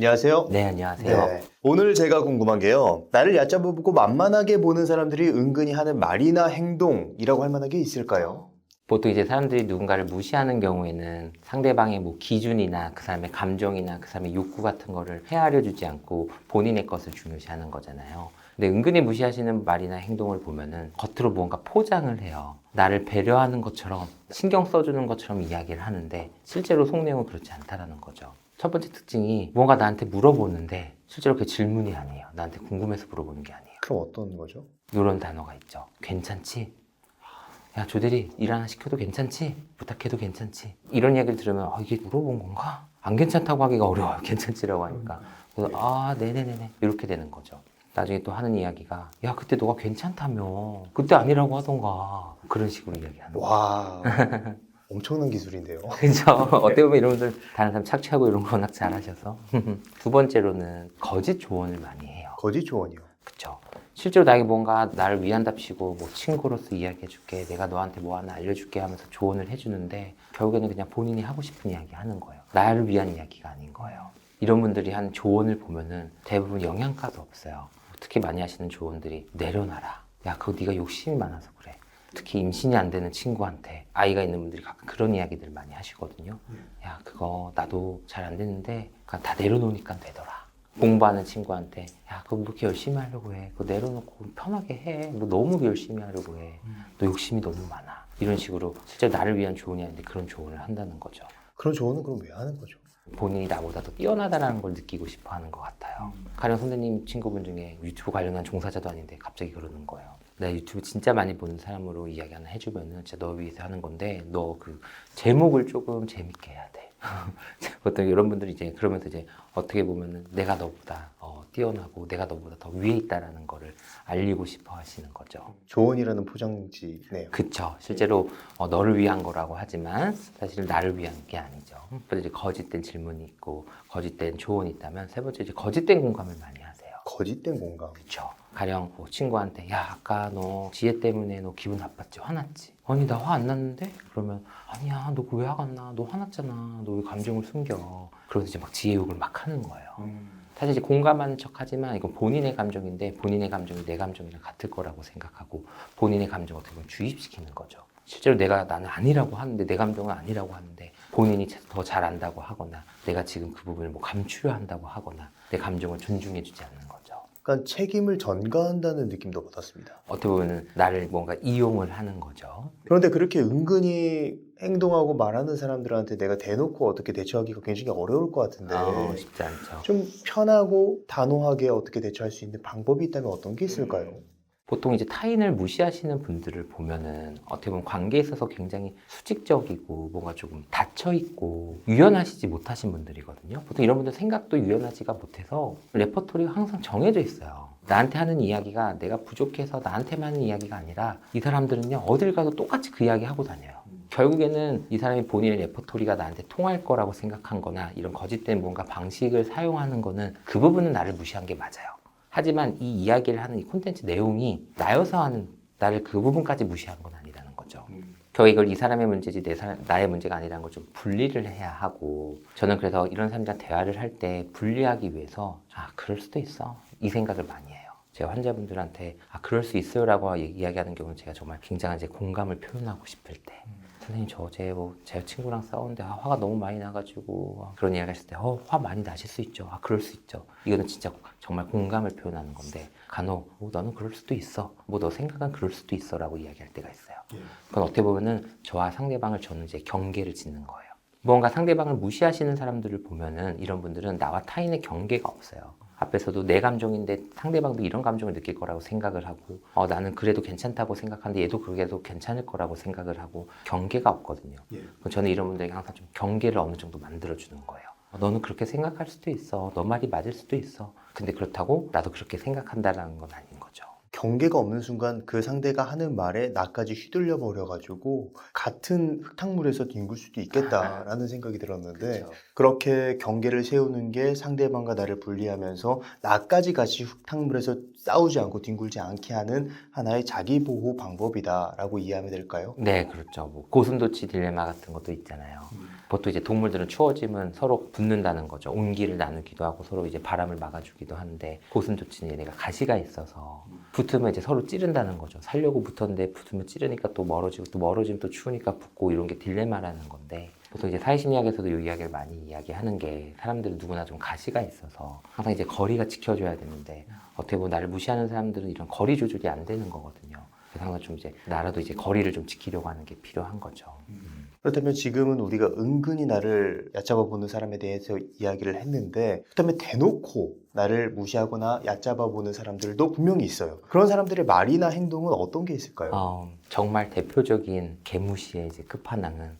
안녕하세요. 네, 안녕하세요. 네. 오늘 제가 궁금한 게요. 나를 얕잡아보고 만만하게 보는 사람들이 은근히 하는 말이나 행동이라고 할 만한 게 있을까요? 보통 이제 사람들이 누군가를 무시하는 경우에는 상대방의 뭐 기준이나 그 사람의 감정이나 그 사람의 욕구 같은 거를 헤아려 주지 않고 본인의 것을 중요시하는 거잖아요. 근데 은근히 무시하시는 말이나 행동을 보면은 겉으로 무언가 포장을 해요. 나를 배려하는 것처럼 신경 써주는 것처럼 이야기를 하는데 실제로 속내용은 그렇지 않다라는 거죠. 첫 번째 특징이 뭔가 나한테 물어보는데 실제로 그게 질문이 아니에요. 나한테 궁금해서 물어보는 게 아니에요. 그럼 어떤 거죠? 이런 단어가 있죠. 괜찮지? 야, 조대리 일 하나 시켜도 괜찮지? 부탁해도 괜찮지? 이런 이야기를 들으면 이게 물어본 건가? 안 괜찮다고 하기가 어려워요. 괜찮지라고 하니까. 그래서 네네네네 이렇게 되는 거죠. 나중에 또 하는 이야기가 야, 그때 너가 괜찮다며 그때 아니라고 하던가 그런 식으로 이야기하는 거예요. 와, 엄청난 기술인데요. 그죠? 어떻게 보면 이런 분들 다른 사람 착취하고 이런 거 워낙 잘하셔서 두 번째로는 거짓 조언을 많이 해요. 거짓 조언이요. 그쵸? 실제로 나에게 뭔가 나를 위한답시고 뭐 친구로서 이야기해줄게, 내가 너한테 뭐 하나 알려줄게 하면서 조언을 해주는데 결국에는 그냥 본인이 하고 싶은 이야기 하는 거예요. 나를 위한 이야기가 아닌 거예요. 이런 분들이 한 조언을 보면은 대부분 영양가도 없어요. 특히 많이 하시는 조언들이 내려놔라. 야, 그거 네가 욕심이 많아서 그래. 특히 임신이 안 되는 친구한테 아이가 있는 분들이 가끔 그런 이야기들 많이 하시거든요. 야, 그거 나도 잘 안 되는데 그냥 다 내려놓으니까 되더라. 공부하는 친구한테 야, 그거 뭐 이렇게 열심히 하려고 해. 그거 내려놓고 편하게 해. 뭐 너무 열심히 하려고 해. 너 욕심이 너무 많아. 이런 식으로 실제 나를 위한 조언이 아닌데 그런 조언을 한다는 거죠. 그런 조언은 그럼 왜 하는 거죠? 본인이 나보다 더 뛰어나다는 걸 느끼고 싶어 하는 것 같아요. 가령 선생님 친구분 중에 유튜브 관련한 종사자도 아닌데 갑자기 그러는 거예요. 나 유튜브 진짜 많이 보는 사람으로 이야기 하나 해주면은 진짜 너 위해서 하는 건데 너 그 제목을 조금 재밌게 해야 돼. 보통 이런 분들이 이제 그러면서 이제 어떻게 보면은 내가 너보다 뛰어나고 내가 너보다 더 위에 있다라는 거를 알리고 싶어 하시는 거죠. 조언이라는 포장지네요. 그쵸. 실제로 너를 위한 거라고 하지만 사실 나를 위한 게 아니죠. 그래서 이제 거짓된 질문이 있고 거짓된 조언이 있다면 세 번째 이제 거짓된 공감을 많이 하세요. 거짓된 공감. 그쵸. 가령 뭐 친구한테 야, 아까 너 지혜 때문에 너 기분 나빴지? 화났지? 아니, 나 화 안 났는데? 그러면 아니야, 너 그 왜 화가 안 나? 너 화났잖아. 너 왜 감정을 숨겨? 그러면서 이제 막 지혜 욕을 막 하는 거예요. 사실 이제 공감하는 척 하지만 이건 본인의 감정인데 본인의 감정이 내 감정이랑 같을 거라고 생각하고 본인의 감정을 어떻게 보면 주입시키는 거죠. 실제로 나는 아니라고 하는데 내 감정은 아니라고 하는데 본인이 더 잘 안다고 하거나 내가 지금 그 부분을 뭐 감추려 한다고 하거나 내 감정을 존중해주지 않는 거죠. 그러니까 책임을 전가한다는 느낌도 받았습니다. 어떻게 보면 나를 뭔가 이용을 하는 거죠. 그런데 그렇게 은근히 행동하고 말하는 사람들한테 내가 대놓고 어떻게 대처하기가 굉장히 어려울 것 같은데 쉽지 않죠. 좀 편하고 단호하게 어떻게 대처할 수 있는 방법이 있다면 어떤 게 있을까요? 보통 이제 타인을 무시하시는 분들을 보면은 어떻게 보면 관계에 있어서 굉장히 수직적이고 뭔가 조금 닫혀있고 유연하시지 못하신 분들이거든요. 보통 이런 분들 생각도 유연하지가 못해서 레퍼토리가 항상 정해져 있어요. 나한테 하는 이야기가 내가 부족해서 나한테만 하는 이야기가 아니라 이 사람들은요 어딜 가도 똑같이 그 이야기 하고 다녀요. 결국에는 이 사람이 본인의 레퍼토리가 나한테 통할 거라고 생각한 거나 이런 거짓된 뭔가 방식을 사용하는 거는 그 부분은 나를 무시한 게 맞아요. 하지만 이 이야기를 하는 이 콘텐츠 내용이 나여서 하는 나를 그 부분까지 무시한 건 아니라는 거죠. 결국 이걸 이 사람의 문제지 나의 문제가 아니라는 걸 좀 분리를 해야 하고 저는 그래서 이런 사람들과 대화를 할 때 분리하기 위해서 그럴 수도 있어 이 생각을 많이 해요. 제가 환자분들한테 그럴 수 있어요 라고 이야기하는 경우는 제가 정말 굉장한 제 공감을 표현하고 싶을 때 선생님 저 어제 제 친구랑 싸웠는데 화가 너무 많이 나가지고 그런 이야기 하실 때 화 많이 나실 수 있죠. 그럴 수 있죠. 이거는 진짜 정말 공감을 표현하는 건데 간혹 너는 그럴 수도 있어. 뭐 너 생각은 그럴 수도 있어 라고 이야기할 때가 있어요. 그건 어떻게 보면은 저와 상대방을 저는 이제 경계를 짓는 거예요. 무언가 상대방을 무시하시는 사람들을 보면은 이런 분들은 나와 타인의 경계가 없어요. 앞에서도 내 감정인데 상대방도 이런 감정을 느낄 거라고 생각을 하고 나는 그래도 괜찮다고 생각하는데 얘도 그래도 괜찮을 거라고 생각을 하고 경계가 없거든요. 저는 이런 분들에게 항상 좀 경계를 어느 정도 만들어주는 거예요. 너는 그렇게 생각할 수도 있어. 너 말이 맞을 수도 있어. 근데 그렇다고 나도 그렇게 생각한다는 건 아닌 거죠. 경계가 없는 순간 그 상대가 하는 말에 나까지 휘둘려 버려가지고 같은 흙탕물에서 뒹굴 수도 있겠다라는 생각이 들었는데 그렇게 경계를 세우는 게 상대방과 나를 분리하면서 나까지 같이 흙탕물에서 싸우지 않고 뒹굴지 않게 하는 하나의 자기보호 방법이다라고 이해하면 될까요? 네, 그렇죠. 뭐 고슴도치 딜레마 같은 것도 있잖아요. 보통 이제 동물들은 추워지면 서로 붙는다는 거죠. 온기를 나누기도 하고 서로 이제 바람을 막아주기도 하는데 고슴도치는 얘네가 가시가 있어서 붙으면 이제 서로 찌른다는 거죠. 살려고 붙었는데 붙으면 찌르니까 또 멀어지고 또 멀어지면 또 추우니까 붙고 이런 게 딜레마라는 건데 보통 이제 사회심리학에서도 이 이야기를 많이 이야기하는 게 사람들은 누구나 좀 가시가 있어서 항상 이제 거리가 지켜줘야 되는데 어떻게 보면 나를 무시하는 사람들은 이런 거리 조절이 안 되는 거거든요. 그래서 항상 좀 이제 나라도 이제 거리를 좀 지키려고 하는 게 필요한 거죠. 그렇다면 지금은 우리가 은근히 나를 얕잡아 보는 사람에 대해서 이야기를 했는데 그렇다면 대놓고 나를 무시하거나 얕잡아 보는 사람들도 분명히 있어요. 그런 사람들의 말이나 행동은 어떤 게 있을까요? 정말 대표적인 개무시의 이제 끝판왕은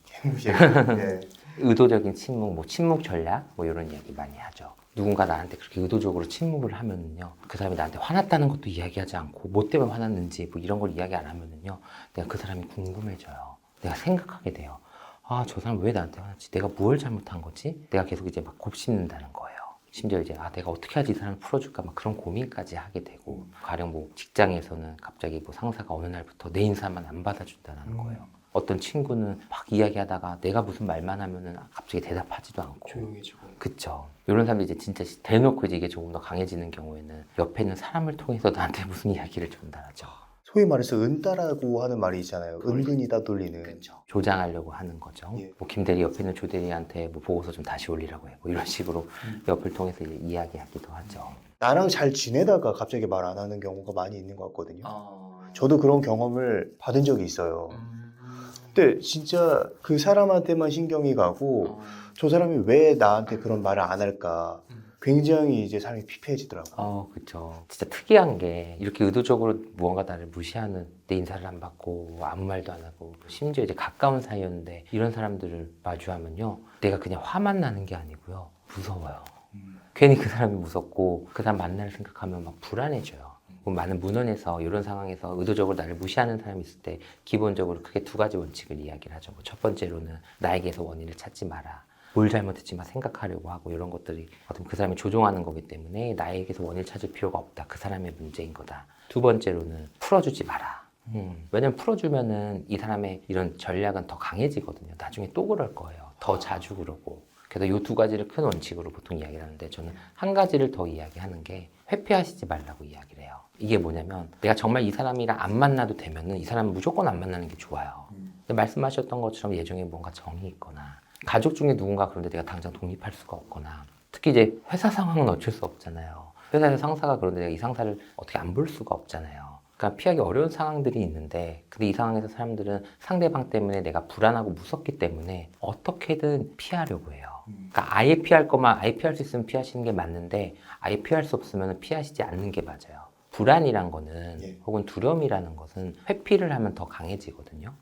네. 의도적인 침묵, 뭐 침묵 전략, 뭐 이런 이야기 많이 하죠. 누군가 나한테 그렇게 의도적으로 침묵을 하면은요, 그 사람이 나한테 화났다는 것도 이야기하지 않고, 뭐 때문에 화났는지, 뭐 이런 걸 이야기 안 하면은요, 내가 그 사람이 궁금해져요. 내가 생각하게 돼요. 아, 저 사람 왜 나한테 화났지? 내가 뭘 잘못한 거지? 내가 계속 이제 막 곱씹는다는 거예요. 심지어 이제, 내가 어떻게 하지 이 사람을 풀어줄까? 막 그런 고민까지 하게 되고, 가령 뭐 직장에서는 갑자기 뭐 상사가 어느 날부터 내 인사만 안 받아준다는 거예요. 어떤 친구는 막 이야기하다가 내가 무슨 말만 하면은 갑자기 대답하지도 않고 조용해지고. 그쵸. 이런 사람들이 이제 진짜 대놓고 이제 이게 조금 더 강해지는 경우에는 옆에 있는 사람을 통해서 나한테 무슨 이야기를 전달하죠. 소위 말해서 은따라고 하는 말이 있잖아요. 은근히 따돌리는. 조장하려고 하는 거죠. 예. 뭐 김대리 옆에 있는 조대리한테 뭐 보고서 좀 다시 올리라고 해. 뭐 이런 식으로 옆을 통해서 이제 이야기하기도 하죠. 나랑 잘 지내다가 갑자기 말 안 하는 경우가 많이 있는 것 같거든요. 저도 그런 경험을 받은 적이 있어요. 근데 진짜 그 사람한테만 신경이 가고 저 사람이 왜 나한테 그런 말을 안 할까 굉장히 이제 사람이 피폐해지더라고요. 그쵸. 진짜 특이한 게 이렇게 의도적으로 무언가 나를 무시하는 내 인사를 안 받고 아무 말도 안 하고 심지어 이제 가까운 사이였는데 이런 사람들을 마주하면요. 내가 그냥 화만 나는 게 아니고요. 무서워요. 괜히 그 사람이 무섭고 그 사람 만날 생각하면 막 불안해져요. 많은 문헌에서 이런 상황에서 의도적으로 나를 무시하는 사람이 있을 때 기본적으로 크게 두 가지 원칙을 이야기를 하죠. 첫 번째로는 나에게서 원인을 찾지 마라. 뭘 잘못했지만 생각하려고 하고 이런 것들이 어떤 그 사람이 조종하는 거기 때문에 나에게서 원인을 찾을 필요가 없다. 그 사람의 문제인 거다. 두 번째로는 풀어주지 마라. 왜냐면 풀어주면은 이 사람의 이런 전략은 더 강해지거든요. 나중에 또 그럴 거예요. 더 자주 그러고. 그래서 이 두 가지를 큰 원칙으로 보통 이야기를 하는데 저는 한 가지를 더 이야기하는 게 회피하시지 말라고 이야기를 해요. 이게 뭐냐면 내가 정말 이 사람이랑 안 만나도 되면은 이 사람은 무조건 안 만나는 게 좋아요. 근데 말씀하셨던 것처럼 예정에 뭔가 정이 있거나 가족 중에 누군가 그런데 내가 당장 독립할 수가 없거나 특히 이제 회사 상황은 어쩔 수 없잖아요. 회사에서 상사가 그런데 내가 이 상사를 어떻게 안 볼 수가 없잖아요. 그러니까 피하기 어려운 상황들이 있는데 근데 이 상황에서 사람들은 상대방 때문에 내가 불안하고 무섭기 때문에 어떻게든 피하려고 해요. 그러니까 아예 피할 거면 아예 피할 수 있으면 피하시는 게 맞는데 아예 피할 수 없으면 피하시지 않는 게 맞아요. 불안이란 거는 혹은 두려움이라는 것은 회피를 하면 더 강해지거든요.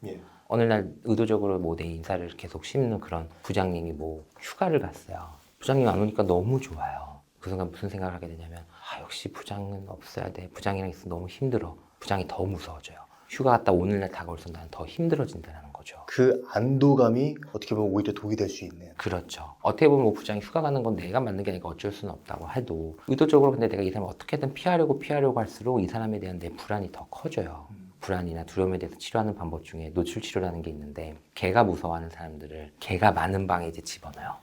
어느 날 의도적으로 뭐 내 인사를 계속 씹는 그런 부장님이 뭐 휴가를 갔어요. 부장님 안 오니까 너무 좋아요. 그 순간 무슨 생각을 하게 되냐면 역시 부장은 없어야 돼. 부장이랑 있으면 너무 힘들어. 부장이 더 무서워져요. 휴가 갔다 오늘날 다가올수록 나는 더 힘들어진다는 거죠. 그 안도감이 어떻게 보면 오히려 독이 될 수 있는. 그렇죠. 어떻게 보면 뭐 부장이 휴가 가는 건 내가 맞는 게 아니고 어쩔 수는 없다고 해도 의도적으로 근데 내가 이 사람을 어떻게든 피하려고 할수록 이 사람에 대한 내 불안이 더 커져요. 불안이나 두려움에 대해서 치료하는 방법 중에 노출 치료라는 게 있는데 개가 무서워하는 사람들을 개가 많은 방에 이제 집어넣어요.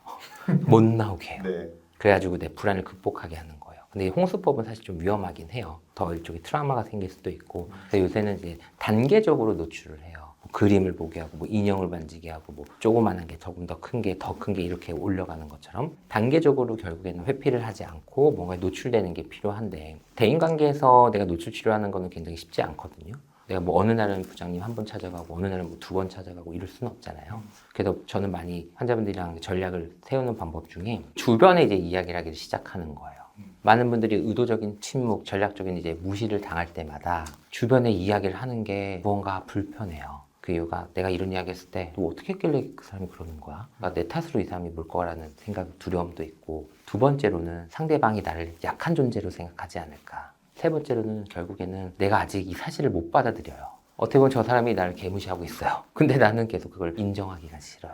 못 나오게 해요. 네. 그래가지고 내 불안을 극복하게 하는 거예요. 근데 이 홍수법은 사실 좀 위험하긴 해요. 더 일종의 트라우마가 생길 수도 있고. 그래서 요새는 이제 단계적으로 노출을 해요. 뭐 그림을 보게 하고, 뭐 인형을 만지게 하고, 뭐 조그만한 게 조금 더 큰 게, 더 큰 게 이렇게 올려가는 것처럼 단계적으로 결국에는 회피를 하지 않고 뭔가 노출되는 게 필요한데 대인관계에서 내가 노출 치료하는 거는 굉장히 쉽지 않거든요. 내가 뭐 어느 날은 부장님 한 번 찾아가고 어느 날은 뭐 두 번 찾아가고 이럴 수는 없잖아요. 그래서 저는 많이 환자분들이랑 전략을 세우는 방법 중에 주변에 이제 이야기를 하기 시작하는 거예요. 많은 분들이 의도적인 침묵, 전략적인 이제 무시를 당할 때마다 주변에 이야기를 하는 게 무언가 불편해요. 그 이유가 내가 이런 이야기 했을 때 또 어떻게 했길래 그 사람이 그러는 거야? 그러니까 내 탓으로 이 사람이 뭘 거라는 생각, 두려움도 있고 두 번째로는 상대방이 나를 약한 존재로 생각하지 않을까. 세 번째로는 결국에는 내가 아직 이 사실을 못 받아들여요. 어떻게 보면 저 사람이 나를 개무시하고 있어요. 근데 나는 계속 그걸 인정하기가 싫어요.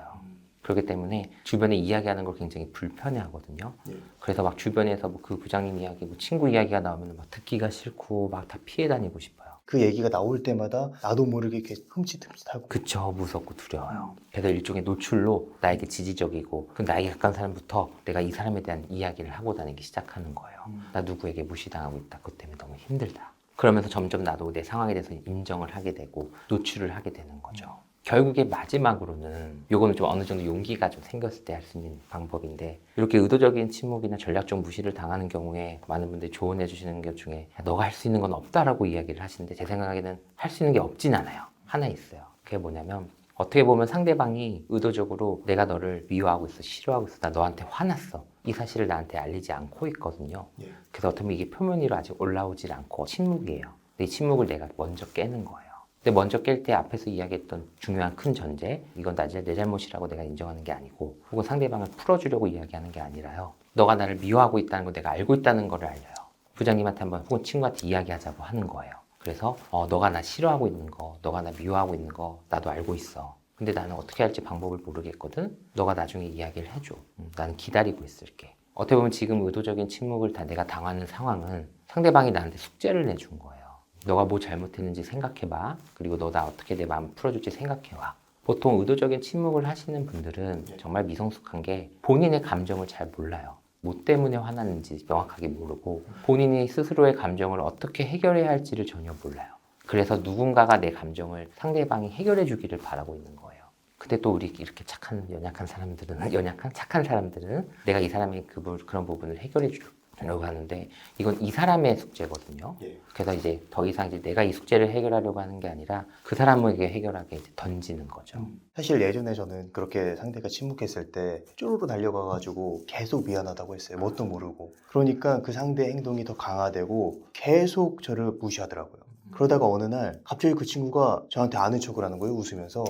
그렇기 때문에 주변에 이야기하는 걸 굉장히 불편해 하거든요. 그래서 막 주변에서 뭐 그 부장님 이야기, 뭐 친구 이야기가 나오면 막 듣기가 싫고 막 다 피해 다니고 싶어요. 그 얘기가 나올 때마다 나도 모르게 이렇게 흠칫흠칫하고. 그쵸, 무섭고 두려워요. 그래서 일종의 노출로 나에게 지지적이고 그 나에게 가까운 사람부터 내가 이 사람에 대한 이야기를 하고 다니기 시작하는 거예요. 나 누구에게 무시당하고 있다. 그것 때문에 너무 힘들다. 그러면서 점점 나도 내 상황에 대해서 인정을 하게 되고 노출을 하게 되는 거죠. 결국에 마지막으로는 요거는 좀 어느 정도 용기가 좀 생겼을 때 할 수 있는 방법인데, 이렇게 의도적인 침묵이나 전략적 무시를 당하는 경우에 많은 분들이 조언해 주시는 것 중에 너가 할 수 있는 건 없다라고 이야기를 하시는데, 제 생각에는 할 수 있는 게 없진 않아요. 하나 있어요. 그게 뭐냐면 어떻게 보면 상대방이 의도적으로 내가 너를 미워하고 있어, 싫어하고 있어, 나 너한테 화났어, 이 사실을 나한테 알리지 않고 있거든요. 그래서 어떻게 보면 이게 표면 위로 아직 올라오질 않고 침묵이에요. 근데 이 침묵을 내가 먼저 깨는 거예요. 근데 먼저 깰 때 앞에서 이야기했던 중요한 큰 전제, 이건 내 잘못이라고 내가 인정하는 게 아니고, 혹은 상대방을 풀어주려고 이야기하는 게 아니라요, 너가 나를 미워하고 있다는 거 내가 알고 있다는 거를 알려요. 부장님한테 한번 혹은 친구한테 이야기하자고 하는 거예요. 그래서 너가 나 싫어하고 있는 거, 너가 나 미워하고 있는 거 나도 알고 있어. 근데 나는 어떻게 할지 방법을 모르겠거든. 너가 나중에 이야기를 해줘. 나는 기다리고 있을게. 어떻게 보면 지금 의도적인 침묵을 다 내가 당하는 상황은 상대방이 나한테 숙제를 내준 거예요. 너가 뭐 잘못했는지 생각해봐. 그리고 너 나 어떻게 내 마음 풀어줄지 생각해와. 보통 의도적인 침묵을 하시는 분들은 정말 미성숙한 게 본인의 감정을 잘 몰라요. 뭐 때문에 화났는지 명확하게 모르고 본인이 스스로의 감정을 어떻게 해결해야 할지를 전혀 몰라요. 그래서 누군가가 내 감정을 상대방이 해결해 주기를 바라고 있는 거예요. 근데 또 우리 이렇게 착한 착한 사람들은 내가 이 사람의 그런 부분을 해결해 주려고 하는데, 이건 이 사람의 숙제거든요. 그래서 이제 더 이상 이제 내가 이 숙제를 해결하려고 하는 게 아니라 그 사람에게 해결하게 이제 던지는 거죠. 사실 예전에 저는 그렇게 상대가 침묵했을 때 쪼르르 달려가가지고 계속 미안하다고 했어요. 뭣도 모르고. 그러니까 그 상대의 행동이 더 강화되고 계속 저를 무시하더라고요. 그러다가 어느 날 갑자기 그 친구가 저한테 아는 척을 하는 거예요, 웃으면서.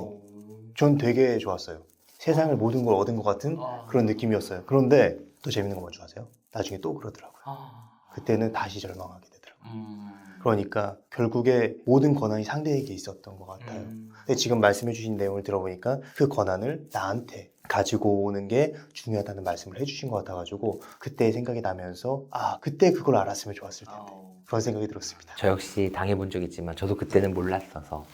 전 되게 좋았어요. 세상을 모든 걸 얻은 것 같은 그런 느낌이었어요. 그런데 또 재밌는 거 뭔지 아세요? 나중에 또 그러더라고요. 그때는 다시 절망하게 되더라고요. 그러니까 결국에 모든 권한이 상대에게 있었던 것 같아요. 근데 지금 말씀해 주신 내용을 들어보니까 그 권한을 나한테 가지고 오는 게 중요하다는 말씀을 해주신 것 같아가지고 그때 생각이 나면서 그때 그걸 알았으면 좋았을 텐데 그런 생각이 들었습니다. 저 역시 당해본 적 있지만 저도 그때는 몰랐어서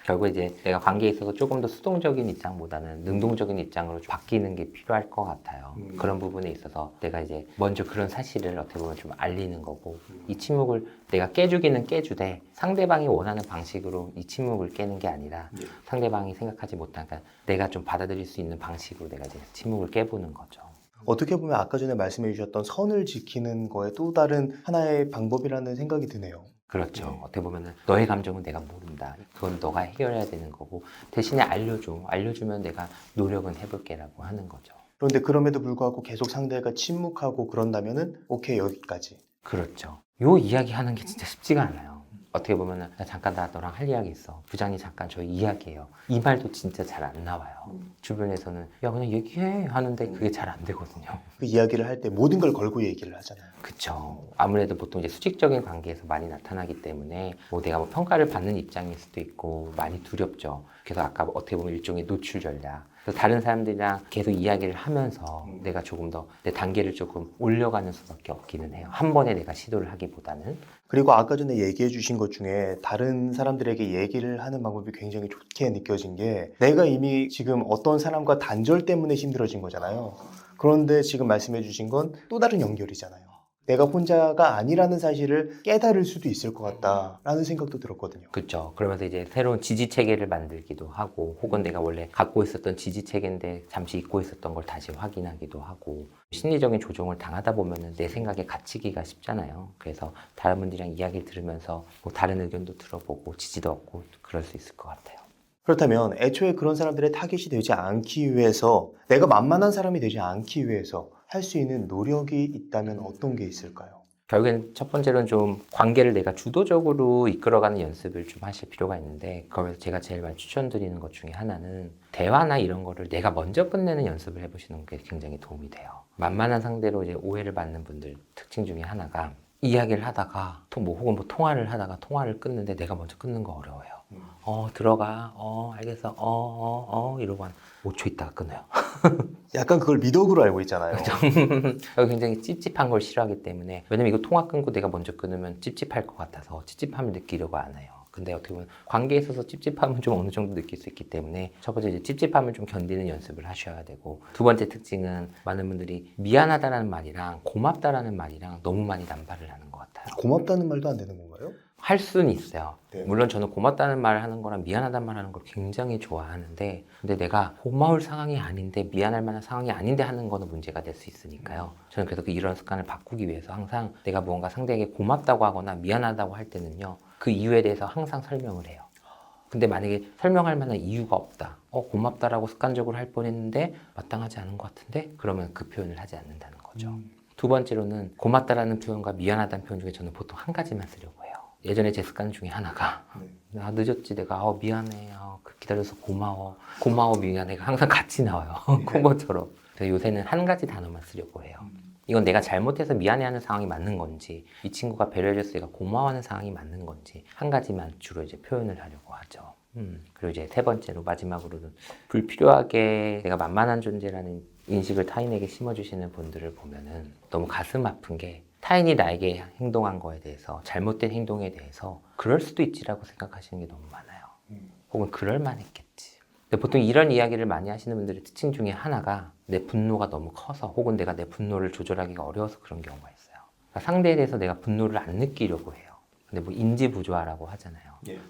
결국 이제 내가 관계에 있어서 조금 더 수동적인 입장보다는 능동적인 입장으로 바뀌는 게 필요할 것 같아요. 그런 부분에 있어서 내가 이제 먼저 그런 사실을 어떻게 보면 좀 알리는 거고, 이 침묵을 내가 깨주기는 깨주되 상대방이 원하는 방식으로 이 침묵을 깨는 게 아니라 상대방이 생각하지 못한, 그러니까 내가 좀 받아들일 수 있는 방식으로 내가 이제 침묵을 깨보는 거죠. 어떻게 보면 아까 전에 말씀해 주셨던 선을 지키는 거에 또 다른 하나의 방법이라는 생각이 드네요. 그렇죠. 어떻게 보면은 너의 감정은 내가 모른다. 그건 너가 해결해야 되는 거고, 대신에 알려줘. 알려주면 내가 노력은 해볼게라고 하는 거죠. 그런데 그럼에도 불구하고 계속 상대가 침묵하고 그런다면은 오케이, 여기까지. 그렇죠. 요 이야기 하는 게 진짜 쉽지가 않아요. 어떻게 보면은 잠깐 나 너랑 할 이야기 있어. 부장이 잠깐 저희 이야기해요. 이 말도 진짜 잘 안 나와요. 주변에서는 야 그냥 얘기해 하는데 그게 잘 안 되거든요. 그 이야기를 할 때 모든 걸 걸고 얘기를 하잖아요. 그쵸. 아무래도 보통 이제 수직적인 관계에서 많이 나타나기 때문에 뭐 내가 뭐 평가를 받는 입장일 수도 있고 많이 두렵죠. 그래서 아까 어떻게 보면 일종의 노출 전략. 그래서 다른 사람들이랑 계속 이야기를 하면서 내가 조금 더 내 단계를 조금 올려가는 수밖에 없기는 해요. 한 번에 내가 시도를 하기보다는. 그리고 아까 전에 얘기해 주신 것 중에 다른 사람들에게 얘기를 하는 방법이 굉장히 좋게 느껴진 게, 내가 이미 지금 어떤 사람과 단절 때문에 힘들어진 거잖아요. 그런데 지금 말씀해 주신 건 또 다른 연결이잖아요. 내가 혼자가 아니라는 사실을 깨달을 수도 있을 것 같다라는 생각도 들었거든요. 그렇죠. 그러면서 이제 새로운 지지 체계를 만들기도 하고, 혹은 내가 원래 갖고 있었던 지지 체계인데 잠시 잊고 있었던 걸 다시 확인하기도 하고, 심리적인 조종을 당하다 보면은 내 생각에 갇히기가 쉽잖아요. 그래서 다른 분들이랑 이야기를 들으면서 뭐 다른 의견도 들어보고 지지도 얻고 그럴 수 있을 것 같아요. 그렇다면 애초에 그런 사람들의 타깃이 되지 않기 위해서, 내가 만만한 사람이 되지 않기 위해서 할 수 있는 노력이 있다면 어떤 게 있을까요? 결국엔 첫 번째로는 좀 관계를 내가 주도적으로 이끌어가는 연습을 좀 하실 필요가 있는데, 거기서 제가 제일 많이 추천드리는 것 중에 하나는 대화나 이런 거를 내가 먼저 끝내는 연습을 해보시는 게 굉장히 도움이 돼요. 만만한 상대로 이제 오해를 받는 분들 특징 중에 하나가, 이야기를 하다가 혹은 뭐 통화를 하다가 통화를 끊는데 내가 먼저 끊는 거 어려워요. 들어가. 알겠어. 이러고 한 5초 있다가 끊어요. 약간 그걸 미덕으로 알고 있잖아요. 굉장히 찝찝한 걸 싫어하기 때문에, 왜냐면 이거 통화 끊고 내가 먼저 끊으면 찝찝할 것 같아서 찝찝함을 느끼려고 안 해요. 근데 어떻게 보면 관계에 있어서 찝찝함은 좀 어느 정도 느낄 수 있기 때문에 첫 번째 이제 찝찝함을 좀 견디는 연습을 하셔야 되고, 두 번째 특징은 많은 분들이 미안하다라는 말이랑 고맙다라는 말이랑 너무 많이 남발을 하는 것 같아요. 고맙다는 말도 안 되는 건가요? 할 수는 있어요. 네. 물론 저는 고맙다는 말 하는 거랑 미안하다는 말 하는 걸 굉장히 좋아하는데, 근데 내가 고마울 상황이 아닌데 미안할 만한 상황이 아닌데 하는 거는 문제가 될 수 있으니까요. 저는 그래서 이런 습관을 바꾸기 위해서 항상 내가 무언가 상대에게 고맙다고 하거나 미안하다고 할 때는요, 그 이유에 대해서 항상 설명을 해요. 근데 만약에 설명할 만한 이유가 없다. 고맙다라고 습관적으로 할 뻔했는데 마땅하지 않은 것 같은데? 그러면 그 표현을 하지 않는다는 거죠. 두 번째로는 고맙다라는 표현과 미안하다는 표현 중에 저는 보통 한 가지만 쓰려고 해요. 예전에 제 습관 중에 하나가 늦었지 내가 미안해 기다려서 고마워 미안해가 항상 같이 나와요. 콤보처럼. 그래서 요새는 한 가지 단어만 쓰려고 해요. 이건 내가 잘못해서 미안해하는 상황이 맞는 건지, 이 친구가 배려해줘서 내가 고마워하는 상황이 맞는 건지 한 가지만 주로 이제 표현을 하려고 하죠. 그리고 이제 세 번째로 마지막으로는 불필요하게 내가 만만한 존재라는 인식을 타인에게 심어주시는 분들을 보면은 너무 가슴 아픈 게, 타인이 나에게 행동한 거에 대해서, 잘못된 행동에 대해서 그럴 수도 있지라고 생각하시는 게 너무 많아요. 혹은 그럴 만했겠지. 근데 보통 이런 이야기를 많이 하시는 분들의 특징 중에 하나가 내 분노가 너무 커서, 혹은 내가 내 분노를 조절하기가 어려워서 그런 경우가 있어요. 그러니까 상대에 대해서 내가 분노를 안 느끼려고 해요. 근데 뭐 인지부조화라고 하잖아요.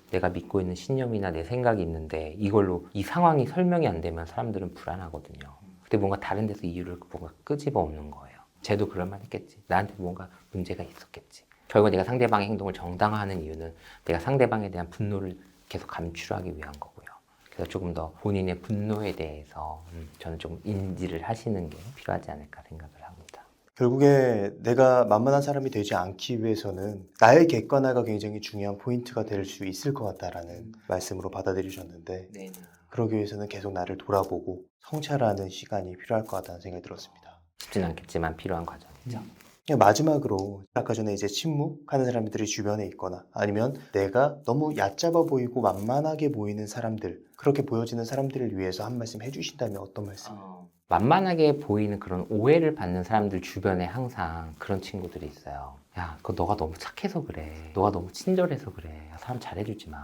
내가 믿고 있는 신념이나 내 생각이 있는데 이걸로 이 상황이 설명이 안 되면 사람들은 불안하거든요. 근데 뭔가 다른 데서 이유를 뭔가 끄집어 오는 거예요. 쟤도 그럴 만했겠지. 나한테 뭔가 문제가 있었겠지. 결국 내가 상대방의 행동을 정당화하는 이유는 내가 상대방에 대한 분노를 계속 감추하기 위한 거고요. 그래서 조금 더 본인의 분노에 대해서 저는 조금 인지를 하시는 게 필요하지 않을까 생각을 합니다. 결국에 내가 만만한 사람이 되지 않기 위해서는 나의 객관화가 굉장히 중요한 포인트가 될 수 있을 것 같다라는 말씀으로 받아들이셨는데, 네. 그러기 위해서는 계속 나를 돌아보고 성찰하는 시간이 필요할 것 같다는 생각이 들었습니다. 쉽진 않겠지만 필요한 과정이죠. 마지막으로 아까 전에 이제 침묵하는 사람들이 주변에 있거나 아니면 내가 너무 얕잡아 보이고 만만하게 보이는 사람들, 그렇게 보여지는 사람들을 위해서 한 말씀 해주신다면 어떤 말씀? 만만하게 보이는 그런 오해를 받는 사람들 주변에 항상 그런 친구들이 있어요. 야, 그거 너가 너무 착해서 그래. 너가 너무 친절해서 그래. 야, 사람 잘해주지 마.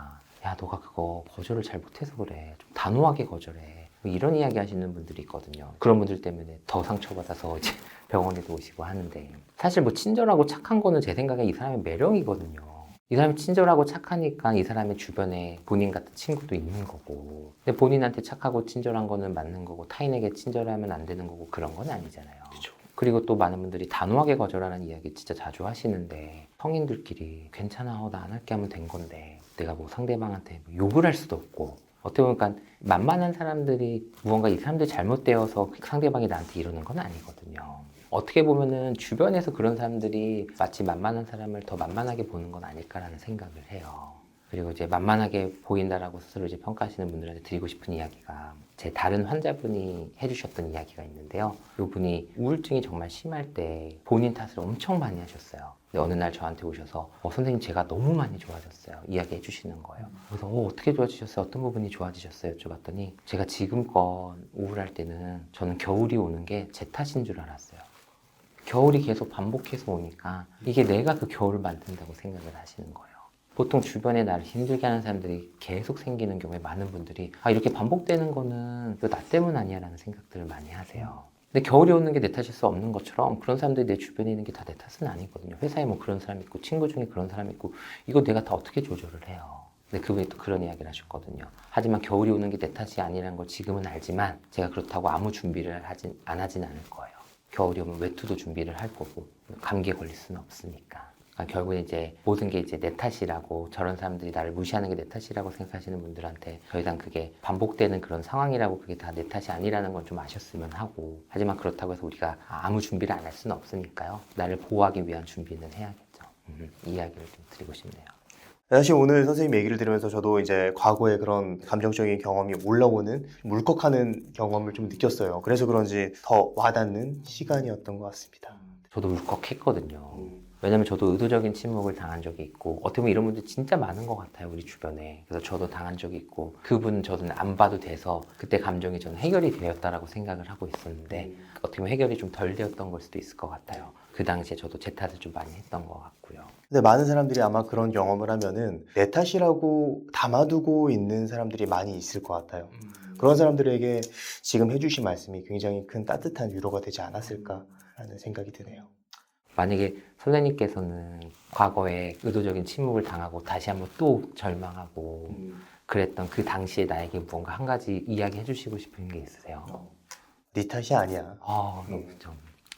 야, 너가 그거 거절을 잘 못해서 그래. 좀 단호하게 거절해. 뭐 이런 이야기 하시는 분들이 있거든요. 그런 분들 때문에 더 상처받아서 이제 병원에도 오시고 하는데, 사실 뭐 친절하고 착한 거는 제 생각에 이 사람의 매력이거든요. 이 사람이 친절하고 착하니까 이 사람의 주변에 본인 같은 친구도 있는 거고, 근데 본인한테 착하고 친절한 거는 맞는 거고 타인에게 친절하면 안 되는 거고 그런 건 아니잖아요. 그렇죠. 그리고 또 많은 분들이 단호하게 거절하는 이야기 진짜 자주 하시는데, 성인들끼리 괜찮아 나 안 할게 하면 된 건데 내가 뭐 상대방한테 뭐 욕을 할 수도 없고, 어떻게 보면 그러니까 만만한 사람들이 무언가 이 사람들이 잘못되어서 상대방이 나한테 이러는 건 아니거든요. 어떻게 보면은 주변에서 그런 사람들이 마치 만만한 사람을 더 만만하게 보는 건 아닐까라는 생각을 해요. 그리고 이제 만만하게 보인다라고 스스로 이제 평가하시는 분들한테 드리고 싶은 이야기가, 제 다른 환자분이 해주셨던 이야기가 있는데요. 이분이 우울증이 정말 심할 때 본인 탓을 엄청 많이 하셨어요. 근데 어느 날 저한테 오셔서 선생님 제가 너무 많이 좋아졌어요. 이야기해 주시는 거예요. 그래서 어떻게 좋아지셨어요? 어떤 부분이 좋아지셨어요? 여쭤봤더니, 제가 지금껏 우울할 때는 저는 겨울이 오는 게 제 탓인 줄 알았어요. 겨울이 계속 반복해서 오니까 이게 내가 그 겨울을 만든다고 생각을 하시는 거예요. 보통 주변에 나를 힘들게 하는 사람들이 계속 생기는 경우에 많은 분들이 이렇게 반복되는 거는 이거 나 때문 아니야 라는 생각들을 많이 하세요. 근데 겨울이 오는 게 내 탓일 수 없는 것처럼 그런 사람들이 내 주변에 있는 게 다 내 탓은 아니거든요. 회사에 뭐 그런 사람 있고 친구 중에 그런 사람 있고, 이거 내가 다 어떻게 조절을 해요. 근데 그분이 또 그런 이야기를 하셨거든요. 하지만 겨울이 오는 게 내 탓이 아니라는 걸 지금은 알지만 제가 그렇다고 아무 준비를 안 하진 않을 거예요. 겨울이 오면 외투도 준비를 할 거고, 감기에 걸릴 수는 없으니까. 그러니까 결국에 이제 모든 게 이제 내 탓이라고, 저런 사람들이 나를 무시하는 게 내 탓이라고 생각하시는 분들한테 더 이상 그게 반복되는 그런 상황이라고, 그게 다 내 탓이 아니라는 건 좀 아셨으면 하고, 하지만 그렇다고 해서 우리가 아무 준비를 안 할 수는 없으니까요. 나를 보호하기 위한 준비는 해야겠죠. 이 이야기를 좀 드리고 싶네요. 사실 오늘 선생님 얘기를 들으면서 저도 이제 과거의 그런 감정적인 경험이 올라오는, 울컥하는 경험을 좀 느꼈어요. 그래서 그런지 더 와닿는 시간이었던 것 같습니다. 저도 울컥했거든요. 왜냐면 저도 의도적인 침묵을 당한 적이 있고 어떻게 보면 이런 분들 진짜 많은 것 같아요, 우리 주변에. 그래서 저도 당한 적이 있고 그분 저는 안 봐도 돼서 그때 감정이 저는 해결이 되었다라고 생각을 하고 있었는데 어떻게 보면 해결이 좀 덜 되었던 걸 수도 있을 것 같아요. 그 당시에 저도 제 탓을 좀 많이 했던 것 같고요. 근데 많은 사람들이 아마 그런 경험을 하면은 내 탓이라고 담아두고 있는 사람들이 많이 있을 것 같아요. 그런 사람들에게 지금 해주신 말씀이 굉장히 큰 따뜻한 위로가 되지 않았을까라는 생각이 드네요. 만약에 선생님께서는 과거에 의도적인 침묵을 당하고 다시 한번 또 절망하고 그랬던 그 당시에 나에게 무언가 한 가지 이야기 해주시고 싶은 게 있으세요? 네 탓이 아니야. 너무 좋죠.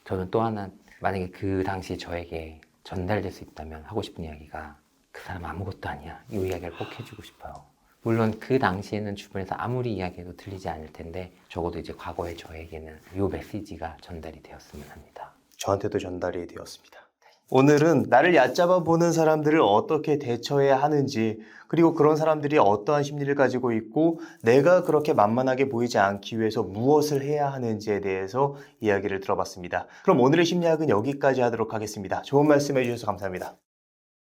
저는 또 하나 만약에 그 당시에 저에게 전달될 수 있다면 하고 싶은 이야기가 그 사람 아무것도 아니야. 이 이야기를 꼭 해주고 싶어요. 물론 그 당시에는 주변에서 아무리 이야기해도 들리지 않을 텐데 적어도 이제 과거의 저에게는 이 메시지가 전달이 되었으면 합니다. 저한테도 전달이 되었습니다. 오늘은 나를 얕잡아 보는 사람들을 어떻게 대처해야 하는지, 그리고 그런 사람들이 어떠한 심리를 가지고 있고 내가 그렇게 만만하게 보이지 않기 위해서 무엇을 해야 하는지에 대해서 이야기를 들어봤습니다. 그럼 오늘의 심리학은 여기까지 하도록 하겠습니다. 좋은 말씀 해주셔서 감사합니다.